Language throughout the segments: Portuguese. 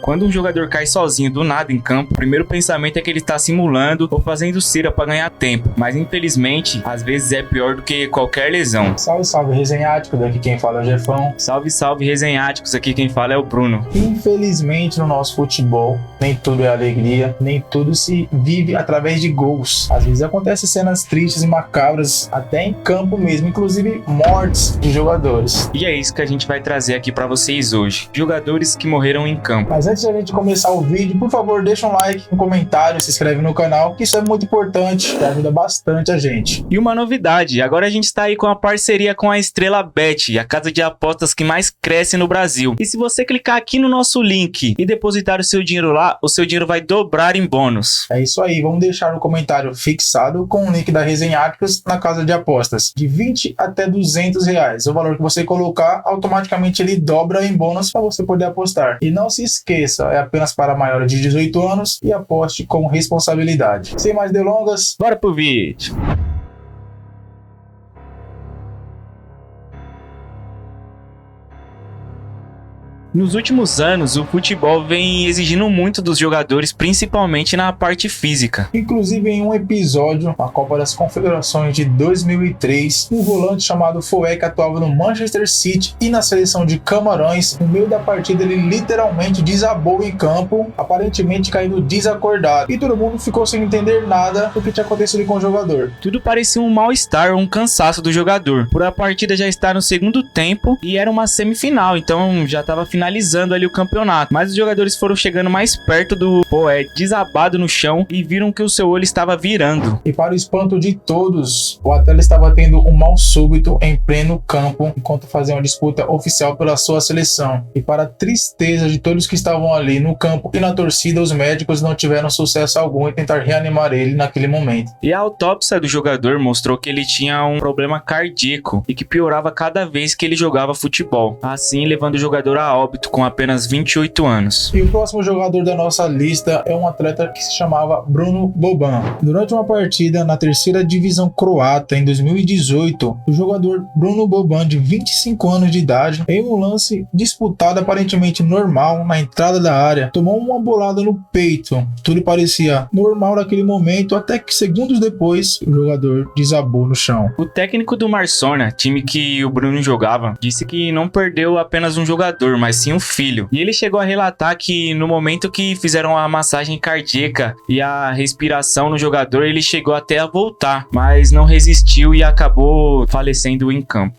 Quando um jogador cai sozinho do nada em campo, o primeiro pensamento é que ele está simulando ou fazendo cera para ganhar tempo, mas infelizmente, às vezes é pior do que qualquer lesão. Salve, salve, resenhático, daqui quem fala é o Jefão. Salve, salve, resenháticos, aqui quem fala é o Bruno. Infelizmente no nosso futebol, nem tudo é alegria, nem tudo se vive através de gols. Às vezes acontecem cenas tristes e macabras, até em campo mesmo, inclusive mortes de jogadores. E é isso que a gente vai trazer aqui para vocês hoje, jogadores que morreram em campo. Mas antes de a gente começar o vídeo, por favor, deixa um like, um comentário, se inscreve no canal, que isso é muito importante, que ajuda bastante a gente. E uma novidade, agora a gente está aí com a parceria com a Estrela Bet, a casa de apostas que mais cresce no Brasil. E se você clicar aqui no nosso link e depositar o seu dinheiro lá, o seu dinheiro vai dobrar em bônus. É isso aí, vamos deixar no comentário fixado com o link da Resenháticos na casa de apostas, de 20 até 200 reais. O valor que você colocar, automaticamente ele dobra em bônus para você poder apostar. E não se esqueça, é apenas para maiores de 18 anos e aposte com responsabilidade. Sem mais delongas, bora pro vídeo. Nos últimos anos, o futebol vem exigindo muito dos jogadores, principalmente na parte física. Inclusive, em um episódio, na Copa das Confederações de 2003, um volante chamado Fouet, que atuava no Manchester City e na seleção de Camarões, no meio da partida ele literalmente desabou em campo, aparentemente caindo desacordado. E todo mundo ficou sem entender nada do que tinha acontecido com o jogador. Tudo parecia um mal-estar ou um cansaço do jogador, por a partida já estar no segundo tempo e era uma semifinal, então já estava finalizando ali o campeonato, mas os jogadores foram chegando mais perto do Fouet desabado no chão e viram que o seu olho estava virando. E para o espanto de todos, o atleta estava tendo um mal súbito em pleno campo enquanto fazia uma disputa oficial pela sua seleção. E para a tristeza de todos que estavam ali no campo e na torcida, os médicos não tiveram sucesso algum em tentar reanimar ele naquele momento. E a autópsia do jogador mostrou que ele tinha um problema cardíaco e que piorava cada vez que ele jogava futebol, assim levando o jogador a óbito com apenas 28 anos. E o próximo jogador da nossa lista é um atleta que se chamava Bruno Boban. Durante uma partida na terceira divisão croata em 2018, o jogador Bruno Boban, de 25 anos de idade, em um lance disputado aparentemente normal na entrada da área, tomou uma bolada no peito. Tudo parecia normal naquele momento, até que segundos depois o jogador desabou no chão. O técnico do Marsona, time que o Bruno jogava, disse que não perdeu apenas um jogador, mas sim um filho. E ele chegou a relatar que no momento que fizeram a massagem cardíaca e a respiração no jogador, ele chegou até a voltar, mas não resistiu e acabou falecendo em campo.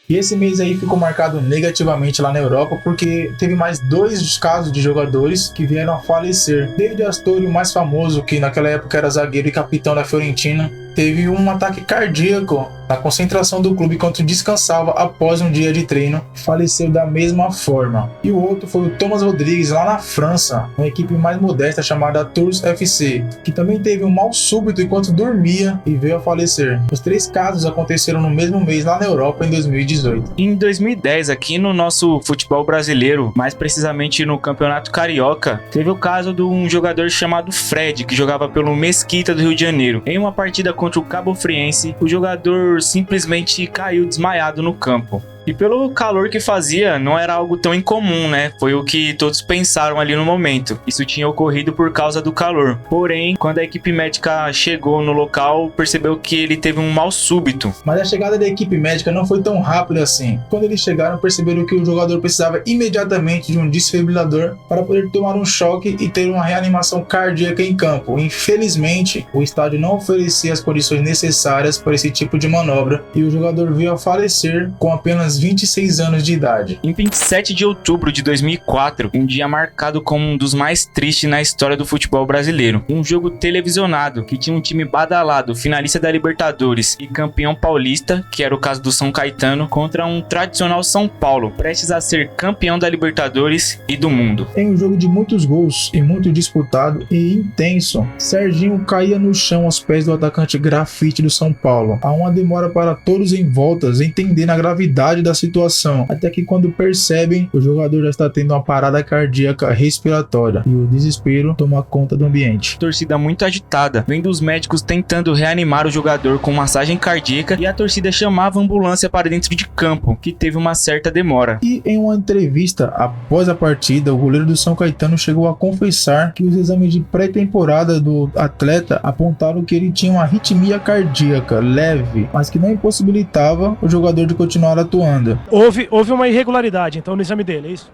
E esse mês aí ficou marcado negativamente lá na Europa, porque teve mais 2 casos de jogadores que vieram a falecer. David Astori, o mais famoso, que naquela época era zagueiro e capitão da Fiorentina, teve um ataque cardíaco na concentração do clube enquanto descansava após um dia de treino, faleceu da mesma forma. E o outro foi o Thomas Rodrigues, lá na França, uma equipe mais modesta chamada Tours FC, que também teve um mal súbito enquanto dormia e veio a falecer. Os 3 casos aconteceram no mesmo mês lá na Europa em 2018. Em 2010, aqui no nosso futebol brasileiro, mais precisamente no Campeonato Carioca, teve o caso de um jogador chamado Fred, que jogava pelo Mesquita do Rio de Janeiro. Em uma partida contra o Cabo Friense, o jogador simplesmente caiu desmaiado no campo. E pelo calor que fazia, não era algo tão incomum, né? Foi o que todos pensaram ali no momento. Isso tinha ocorrido por causa do calor. Porém, quando a equipe médica chegou no local, percebeu que ele teve um mal súbito. Mas a chegada da equipe médica não foi tão rápida assim. Quando eles chegaram, perceberam que o jogador precisava imediatamente de um desfibrilador para poder tomar um choque e ter uma reanimação cardíaca em campo. Infelizmente, o estádio não oferecia as condições necessárias para esse tipo de manobra e o jogador veio a falecer com apenas 26 anos de idade. Em 27 de outubro de 2004, um dia marcado como um dos mais tristes na história do futebol brasileiro. Um jogo televisionado que tinha um time badalado, finalista da Libertadores e campeão paulista, que era o caso do São Caetano, contra um tradicional São Paulo, prestes a ser campeão da Libertadores e do mundo. Em um jogo de muitos gols e muito disputado e intenso, Serginho caía no chão aos pés do atacante Grafite do São Paulo. Há uma demora para todos em voltas entender a gravidade da situação, até que quando percebem, o jogador já está tendo uma parada cardíaca respiratória e o desespero toma conta do ambiente. Torcida muito agitada, vendo os médicos tentando reanimar o jogador com massagem cardíaca, e a torcida chamava a ambulância para dentro de campo, que teve uma certa demora. E em uma entrevista após a partida, o goleiro do São Caetano chegou a confessar que os exames de pré-temporada do atleta apontaram que ele tinha uma arritmia cardíaca leve, mas que não impossibilitava o jogador de continuar atuando. Houve uma irregularidade, então, no exame dele, é isso?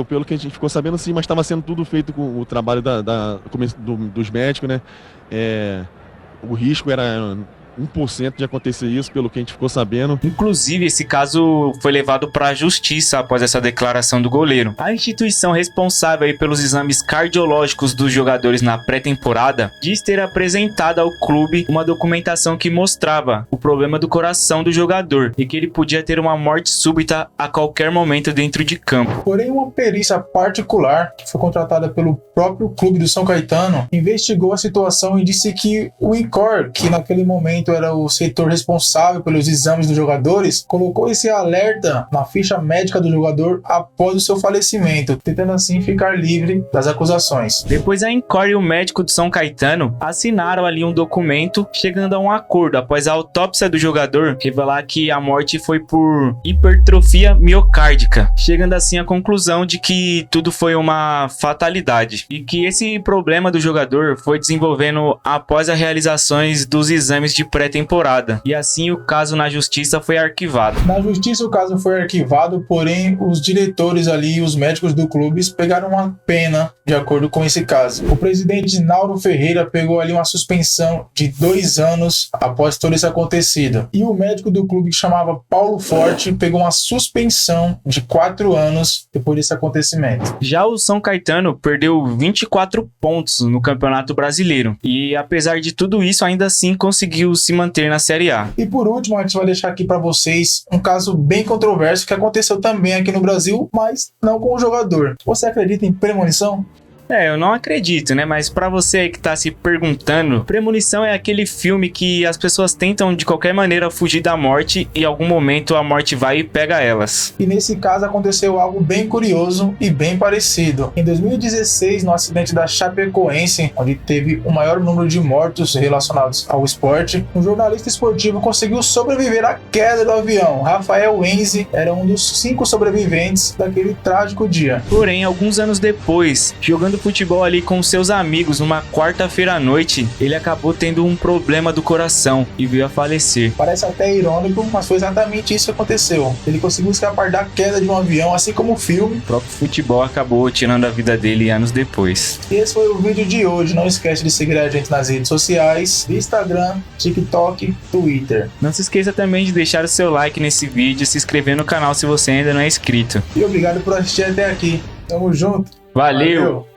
Pelo que a gente ficou sabendo, sim, mas estava sendo tudo feito com o trabalho dos médicos, né? O risco era 1% de acontecer isso, pelo que a gente ficou sabendo. Inclusive, esse caso foi levado para a justiça após essa declaração do goleiro. A instituição responsável aí pelos exames cardiológicos dos jogadores na pré-temporada diz ter apresentado ao clube uma documentação que mostrava o problema do coração do jogador e que ele podia ter uma morte súbita a qualquer momento dentro de campo. Porém, uma perícia particular, que foi contratada pelo próprio clube do São Caetano, investigou a situação e disse que o INCOR, que naquele momento era o setor responsável pelos exames dos jogadores, colocou esse alerta na ficha médica do jogador após o seu falecimento, tentando assim ficar livre das acusações. Depois a INCOR e o médico do São Caetano assinaram ali um documento, chegando a um acordo após a autópsia do jogador revelar que a morte foi por hipertrofia miocárdica, chegando assim à conclusão de que tudo foi uma fatalidade e que esse problema do jogador foi desenvolvendo após as realizações dos exames de pré-temporada, e assim o caso na justiça foi arquivado. Na justiça o caso foi arquivado, porém os diretores ali e os médicos do clube pegaram uma pena de acordo com esse caso. O presidente Nauro Ferreira pegou ali uma suspensão de 2 anos após todo esse acontecido, e o médico do clube, que chamava Paulo Forte, pegou uma suspensão de 4 anos depois desse acontecimento. Já o São Caetano perdeu 24 pontos no Campeonato Brasileiro e, apesar de tudo isso, ainda assim conseguiu se manter na Série A. E por último, a gente vai deixar aqui para vocês um caso bem controverso que aconteceu também aqui no Brasil, mas não com o jogador. Você acredita em premonição? Eu não acredito, né? Mas pra você aí que tá se perguntando, Premonição é aquele filme que as pessoas tentam de qualquer maneira fugir da morte e em algum momento a morte vai e pega elas. E nesse caso aconteceu algo bem curioso e bem parecido. Em 2016, no acidente da Chapecoense, onde teve o maior número de mortos relacionados ao esporte, um jornalista esportivo conseguiu sobreviver à queda do avião. Rafael Enzi era um dos 5 sobreviventes daquele trágico dia. Porém, alguns anos depois, jogando futebol ali com seus amigos numa quarta-feira à noite, ele acabou tendo um problema do coração e veio a falecer. Parece até irônico, mas foi exatamente isso que aconteceu. Ele conseguiu escapar da queda de um avião, assim como o filme. O próprio futebol acabou tirando a vida dele anos depois. E esse foi o vídeo de hoje. Não esquece de seguir a gente nas redes sociais, Instagram, TikTok, Twitter. Não se esqueça também de deixar o seu like nesse vídeo e se inscrever no canal se você ainda não é inscrito. E obrigado por assistir até aqui. Tamo junto. Valeu.